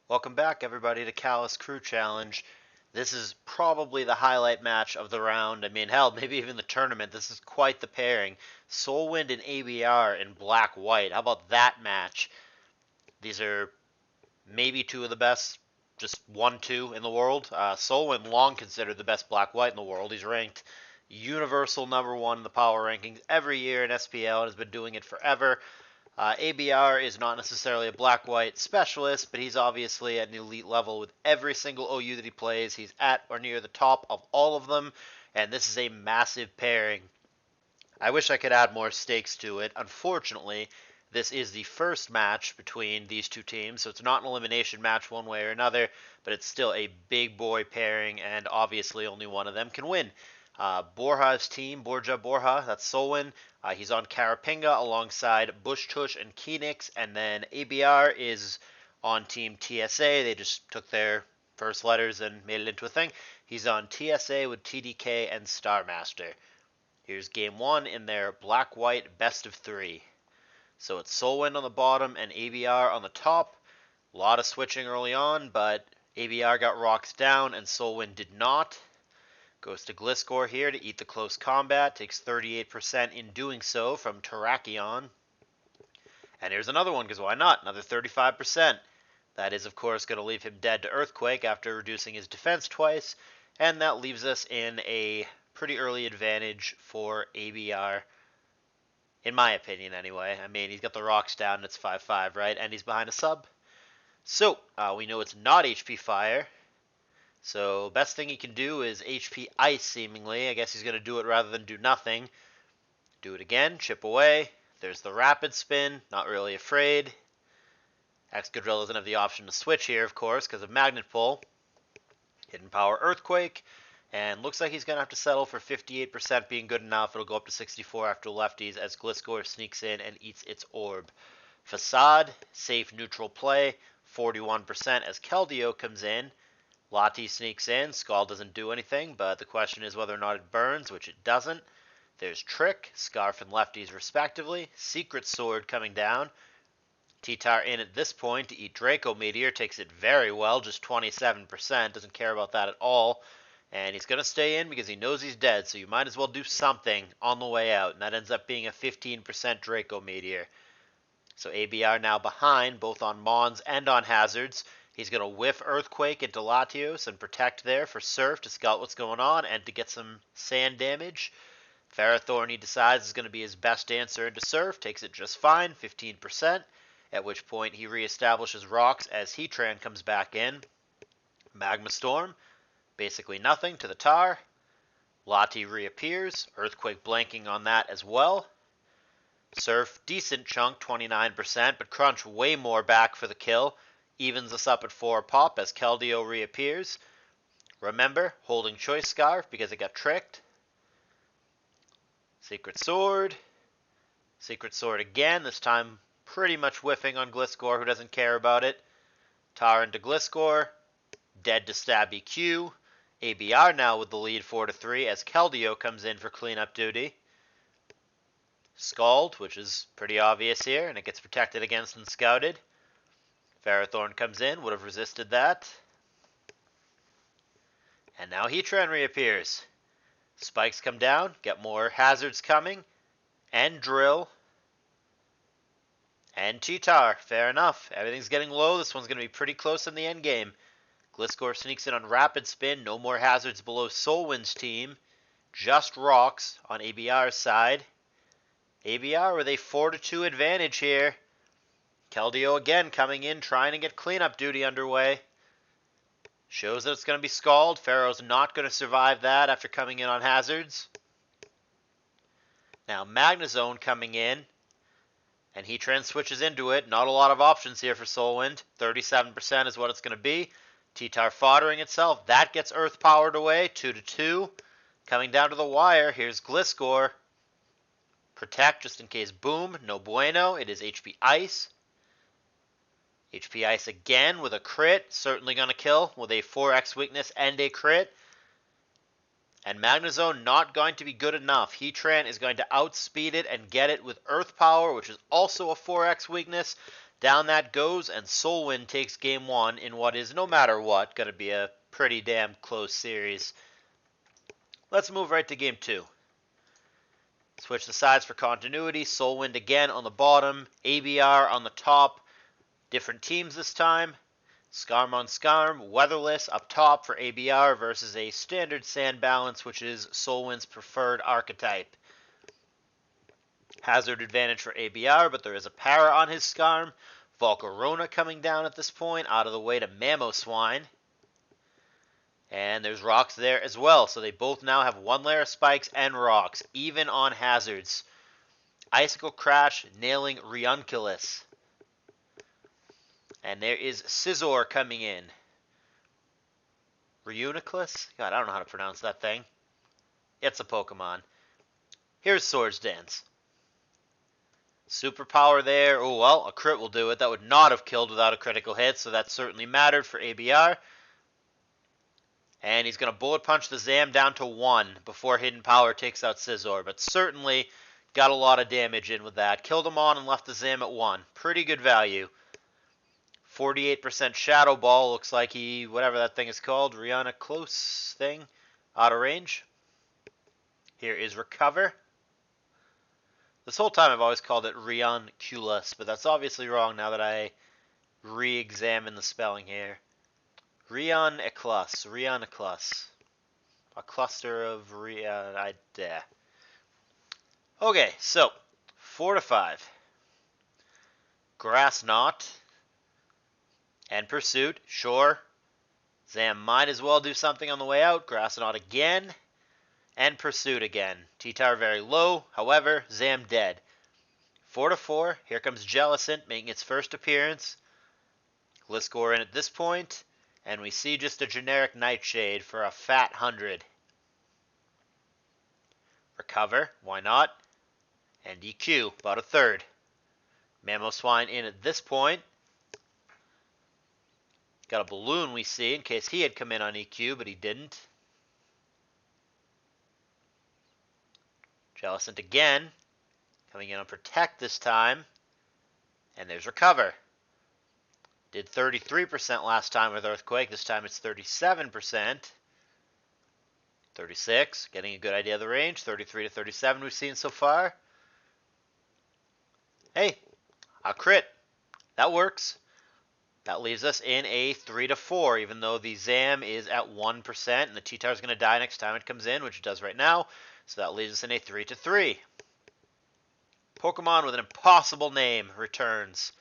Welcome back, everybody, to CALLOUS Crew Challenge. This is probably the highlight match of the round. I mean, hell, maybe even the tournament. This is quite the pairing. SoulWind and ABR in black-white. How about that match? These are maybe two of the best, just 1-2 in the world. SoulWind long considered the best black-white in the world. He's ranked universal #1 in the power rankings every year in SPL and has been doing it forever. ABR is not necessarily a black-white specialist, but he's obviously at an elite level with every single OU that he plays. He's at or near the top of all of them, and this is a massive pairing. I wish I could add more stakes to it. Unfortunately, this is the first match between these two teams, so it's not an elimination match one way or another, but it's still a big boy pairing, and obviously only one of them can win. Borja's team, Borja, that's SoulWind. He's on Carapinga alongside Bush Tush and Keenix, and then ABR is on team TSA. They just took their first letters and made it into a thing. He's on TSA with TDK and Starmaster. Here's game one in their black-white best of three. So it's SoulWind on the bottom and ABR on the top. A lot of switching early on, but ABR got rocks down and SoulWind did not. Goes to Gliscor here to eat the close combat. Takes 38% in doing so from Terrakion. And here's another one, because why not? Another 35%. That is, of course, going to leave him dead to Earthquake after reducing his defense twice. And that leaves us in a pretty early advantage for ABR. In my opinion, anyway. I mean, he's got the rocks down, and it's 5-5, right? And he's behind a sub. So, we know it's not HP Fire. So, best thing he can do is HP Ice, seemingly. I guess he's going to do it rather than do nothing. Do it again, chip away. There's the Rapid Spin, not really afraid. Excadrill doesn't have the option to switch here, of course, because of Magnet Pull. Hidden Power Earthquake. And looks like he's going to have to settle for 58% being good enough. It'll go up to 64 after lefties as Gliscor sneaks in and eats its orb. Facade, safe neutral play, 41% as Keldeo comes in. Lati sneaks in. Skull doesn't do anything, but the question is whether or not it burns, which it doesn't. There's Trick, Scarf, and Lefties respectively. Secret Sword coming down. T-Tar in at this point to eat Draco Meteor. Takes it very well, just 27%. Doesn't care about that at all. And he's going to stay in because he knows he's dead, so you might as well do something on the way out. And that ends up being a 15% Draco Meteor. So ABR now behind, both on Mons and on Hazards. He's going to whiff Earthquake into Latios and protect there for Surf to scout what's going on and to get some sand damage. Ferrothorn, he decides, is going to be his best answer into Surf. Takes it just fine, 15%. At which point he reestablishes Rocks as Heatran comes back in. Magma Storm, basically nothing to the Tar. Lati reappears. Earthquake blanking on that as well. Surf, decent chunk, 29%, but Crunch way more back for the kill. Evens us up at 4 pop as Keldeo reappears. Remember, holding Choice Scarf because it got tricked. Secret Sword. Secret Sword again, this time pretty much whiffing on Gliscor, who doesn't care about it. Tar into Gliscor. Dead to Stabby Q. ABR now with the lead 4-3 as Keldeo comes in for cleanup duty. Scald, which is pretty obvious here, and it gets protected against and scouted. Ferrothorn comes in, would have resisted that. And now Heatran reappears. Spikes come down, get more Hazards coming. And Drill. And T-Tar, fair enough. Everything's getting low, this one's going to be pretty close in the end game. Gliscor sneaks in on Rapid Spin, no more Hazards below SoulWind's team. Just Rocks on ABR's side. ABR with a 4-2 advantage here. Keldeo again coming in, trying to get cleanup duty underway. Shows that it's going to be Scald. Pharaoh's not going to survive that after coming in on Hazards. Now Magnezone coming in. And Heatran switches into it. Not a lot of options here for SoulWind. 37% is what it's going to be. T-Tar foddering itself. That gets Earth powered away. 2-2. Coming down to the wire. Here's Gliscor. Protect just in case. Boom. No bueno. It is HP Ice. HP Ice again with a crit. Certainly going to kill with a 4x weakness and a crit. And Magnezone not going to be good enough. Heatran is going to outspeed it and get it with Earth Power, which is also a 4x weakness. Down that goes, and SoulWind takes game one in what is, no matter what, going to be a pretty damn close series. Let's move right to game two. Switch the sides for continuity. SoulWind again on the bottom, ABR on the top. Different teams this time. Scarm on Scarm, Weatherless up top for ABR versus a standard sand balance, which is SoulWind's preferred archetype. Hazard advantage for ABR, but there is a para on his Scarm. Volcarona coming down at this point, out of the way to Mamoswine. And there's rocks there as well, so they both now have one layer of spikes and rocks, even on hazards. Icicle Crash nailing Riunculus. And there is Scizor coming in. Riunculus? God, I don't know how to pronounce that thing. It's a Pokemon. Here's Swords Dance. Superpower there. Oh, well, a crit will do it. That would not have killed without a critical hit, so that certainly mattered for ABR. And he's going to Bullet Punch the Zam down to 1 before Hidden Power takes out Scizor. But certainly got a lot of damage in with that. Killed him on and left the Zam at 1. Pretty good value. 48% Shadow Ball. Looks like he, whatever that thing is called, Rihanna Close thing, out of range. Here is Recover. This whole time I've always called it Riunculus, but that's obviously wrong now that I re-examine the spelling here. Riunculus. A cluster of Okay, so 4 to 5. Grass Knot and Pursuit, sure. Zam might as well do something on the way out. Grass Knot again. And Pursuit again. T-Tower very low. However, Zam dead. 4 to 4. Here comes Jellicent making its first appearance. Gliscor in at this point. And we see just a generic Nightshade for a fat 100. Recover. Why not? And EQ. About a third. Mamoswine in at this point. Got a balloon we see in case he had come in on EQ, but he didn't. Jellicent again. Coming in on Protect this time. And there's Recover. Did 33% last time with Earthquake. This time it's 37%. 36. Getting a good idea of the range. 33 to 37 we've seen so far. Hey, a crit. That works. That leaves us in a 3 to 4, even though the Zam is at 1%, and the T-Tar is going to die next time it comes in, which it does right now. So that leaves us in a 3 to 3. Pokemon with an impossible name returns.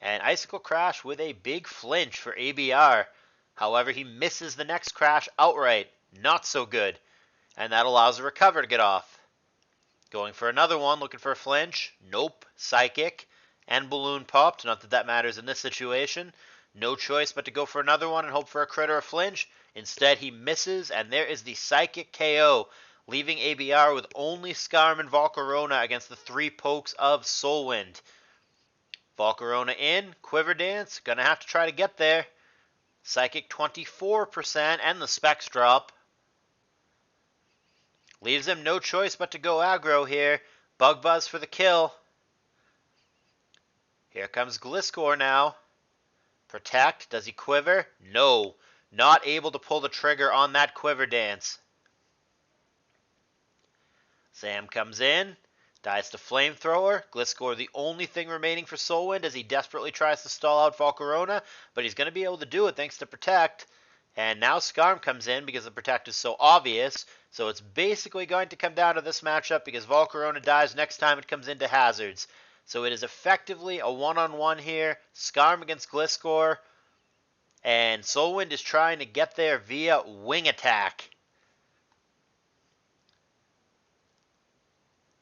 And Icicle Crash with a big flinch for ABR. However, he misses the next crash outright. Not so good. And that allows a Recover to get off. Going for another one, looking for a flinch. Nope. Psychic. And Balloon popped. Not that that matters in this situation. No choice but to go for another one and hope for a crit or a flinch. Instead, he misses, and there is the Psychic KO, leaving ABR with only Scarm and Volcarona against the 3 pokes of SoulWind. Volcarona in, Quiver Dance, gonna have to try to get there. Psychic 24%, and the Specs drop. Leaves him no choice but to go aggro here. Bug Buzz for the kill. Here comes Gliscor now. Protect. Does he quiver? No. Not able to pull the trigger on that Quiver Dance. Zam comes in. Dies to Flamethrower. Gliscor the only thing remaining for SoulWind as he desperately tries to stall out Volcarona. But he's going to be able to do it thanks to Protect. And now Scarm comes in because the Protect is so obvious. So it's basically going to come down to this matchup because Volcarona dies next time it comes into hazards. So it is effectively a one-on-one here. Scarm against Gliscor. And SoulWind is trying to get there via Wing Attack.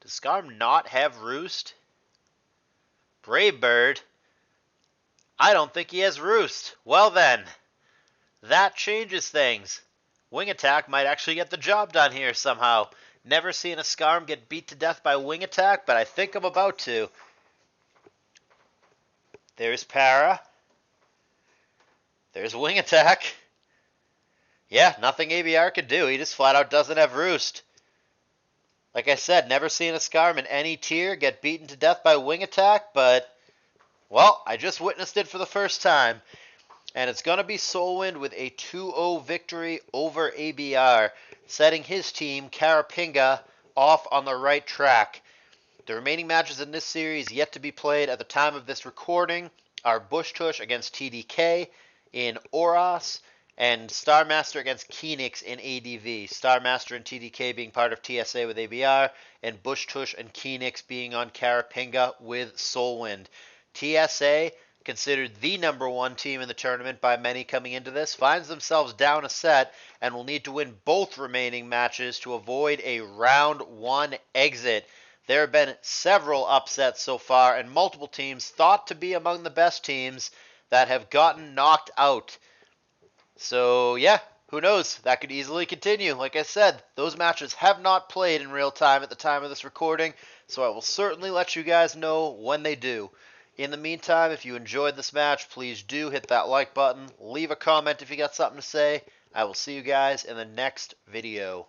Does Scarm not have Roost? Brave Bird? I don't think he has Roost. Well then, that changes things. Wing Attack might actually get the job done here somehow. Never seen a Scarm get beat to death by Wing Attack, but I think I'm about to. There's Para. There's Wing Attack. Yeah, nothing ABR could do. He just flat out doesn't have Roost. Like I said, never seen a Scarm in any tier get beaten to death by Wing Attack, but Well, I just witnessed it for the first time, and it's going to be SoulWind with a 2-0 victory over ABR, setting his team, Carapinga, off on the right track. The remaining matches in this series yet to be played at the time of this recording are Bush Tush against TDK in Oros and Starmaster against Keenix in ADV. Starmaster and TDK being part of TSA with ABR, and Bush Tush and Keenix being on Carapinga with SoulWind. TSA, considered the number one team in the tournament by many coming into this, finds themselves down a set and will need to win both remaining matches to avoid a round one exit. There have been several upsets so far, and multiple teams thought to be among the best teams that have gotten knocked out. So, yeah, who knows? That could easily continue. Like I said, those matches have not played in real time at the time of this recording, so I will certainly let you guys know when they do. In the meantime, if you enjoyed this match, please do hit that like button. Leave a comment if you got something to say. I will see you guys in the next video.